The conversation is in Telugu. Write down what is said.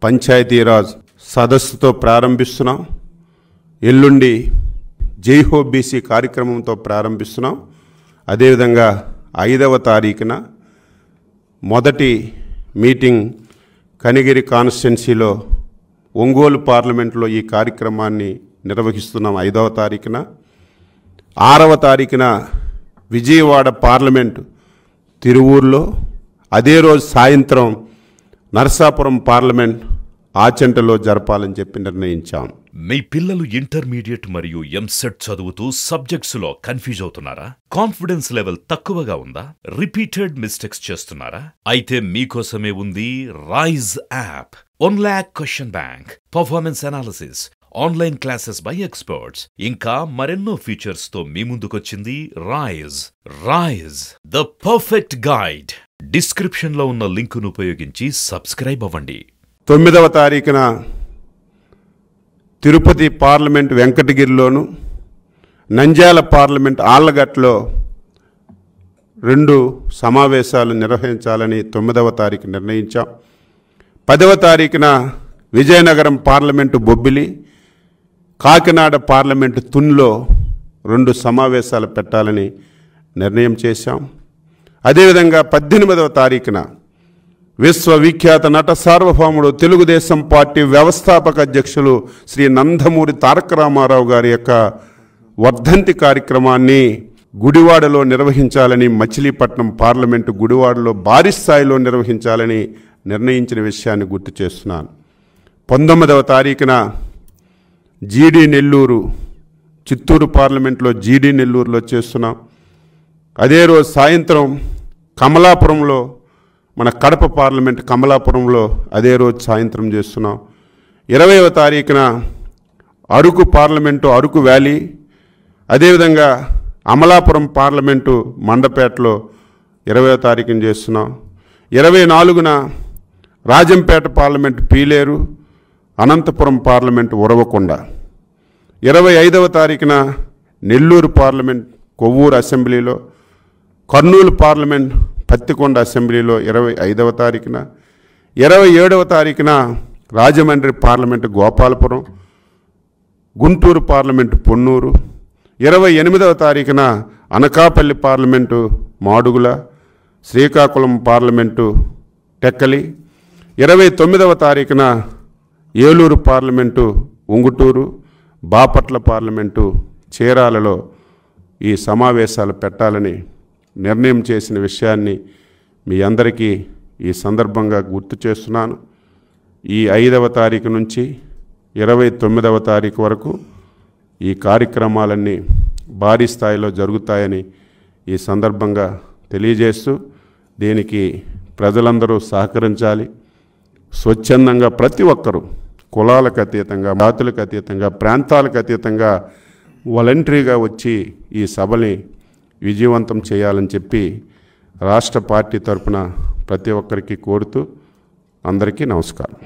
పంచాయతీరాజ్ సదస్సుతో ప్రారంభిస్తున్నాం. ఎల్లుండి జై హో బీసీ కార్యక్రమంతో ప్రారంభిస్తున్నాం. అదేవిధంగా 5వ తారీఖున మొదటి మీటింగ్ కనిగిరి కాన్స్టిట్యున్సీలో ఒంగోలు పార్లమెంట్లో ఈ కార్యక్రమాన్ని నిర్వహిస్తున్నాం 5వ తారీఖున. 6వ తారీఖున విజయవాడ పార్లమెంటు తిరువూరులో, అదే రోజు సాయంత్రం నరసాపురం పార్లమెంట్ ఆచంటలో జరపాలని చెప్పి నిర్ణయించాం. మీ పిల్లలు ఇంటర్మీడియట్ మరియు ఎంసెట్ చదువుతూ సబ్జెక్ట్స్లో కన్ఫ్యూజ్ అవుతున్నారా? కాన్ఫిడెన్స్ లెవెల్ తక్కువగా ఉందా? రిపీటెడ్ మిస్టేక్స్ చేస్తున్నారా? అయితే మీకోసమే ఉంది Rise app. 1 lakh question bank, performance analysis, online classes by experts, ఇంకా మరెన్నో ఫీచర్స్ తో మీ ముందుకొచ్చింది Rise. Rise, the perfect guide. Description లో ఉన్న లింకును ఉపయోగించి సబ్స్క్రైబ్ అవ్వండి. 9వ తారీఖున తిరుపతి పార్లమెంట్ వెంకటగిరిలోను, నంద్యాల పార్లమెంట్ ఆళ్లగట్లో 2 సమావేశాలు నిర్వహించాలని 9వ తారీఖు నిర్ణయించాం. 10వ తారీఖున విజయనగరం పార్లమెంటు బొబ్బిలి, కాకినాడ పార్లమెంటు తున్లో 2 సమావేశాలు పెట్టాలని నిర్ణయం చేశాం. అదేవిధంగా 18వ తారీఖున విశ్వవిఖ్యాత నట సార్వభౌముడు తెలుగుదేశం పార్టీ వ్యవస్థాపక అధ్యక్షులు శ్రీ నందమూరి తారక రామారావు గారి యొక్క వర్ధంతి కార్యక్రమాన్ని గుడివాడలో నిర్వహించాలని, మచిలీపట్నం పార్లమెంటు గుడివాడలో భారీ స్థాయిలో నిర్వహించాలని నిర్ణయించిన విషయాన్ని గుర్తు చేస్తున్నాను. 19వ తారీఖున జీడీ నెల్లూరు, చిత్తూరు పార్లమెంట్లో జీడీ నెల్లూరులో చేస్తున్నాం. అదే రోజు సాయంత్రం కమలాపురంలో, మన కడప పార్లమెంట్ కమలాపురంలో అదే రోజు సాయంత్రం చేస్తున్నాం. 20వ తారీఖున అరకు పార్లమెంటు అరకు వ్యాలీ, అదేవిధంగా అమలాపురం పార్లమెంటు మండపేటలో 20వ తారీఖున చేస్తున్నాం. 24న రాజంపేట పార్లమెంటు పీలేరు, అనంతపురం పార్లమెంటు ఉరవకొండ. 25వ తారీఖున నెల్లూరు పార్లమెంట్ కొవ్వూరు అసెంబ్లీలో, కర్నూలు పార్లమెంట్ పత్తికొండ అసెంబ్లీలో 25వ తారీఖున, 27వ తారీఖున రాజమండ్రి పార్లమెంటు గోపాలపురం, గుంటూరు పార్లమెంటు పొన్నూరు, 28వ తారీఖున అనకాపల్లి పార్లమెంటు మాడుగుల, శ్రీకాకుళం పార్లమెంటు టెక్కలి, 29వ తారీఖున ఏలూరు పార్లమెంటు ఉంగుటూరు, బాపట్ల పార్లమెంటు చీరాలలో ఈ సమావేశాలు పెట్టాలని నిర్ణయం చేసిన విషయాన్ని మీ అందరికీ ఈ సందర్భంగా గుర్తు చేస్తున్నాను. ఈ 5వ తారీఖు నుంచి 29వ తారీఖు వరకు ఈ కార్యక్రమాలన్నీ భారీ స్థాయిలో జరుగుతాయని ఈ సందర్భంగా తెలియజేస్తూ, దీనికి ప్రజలందరూ సహకరించాలి. స్వచ్ఛందంగా ప్రతి ఒక్కరూ కులాలకు అతీతంగా, జాతులకు అతీతంగా, ప్రాంతాలకు అతీతంగా వాలంటరీగా వచ్చి ఈ సభని విజయవంతం చేయాలని చెప్పి రాష్ట్ర పార్టీ తరఫున ప్రతి ఒక్కరికి కోరుతూ అందరికీ నమస్కారం.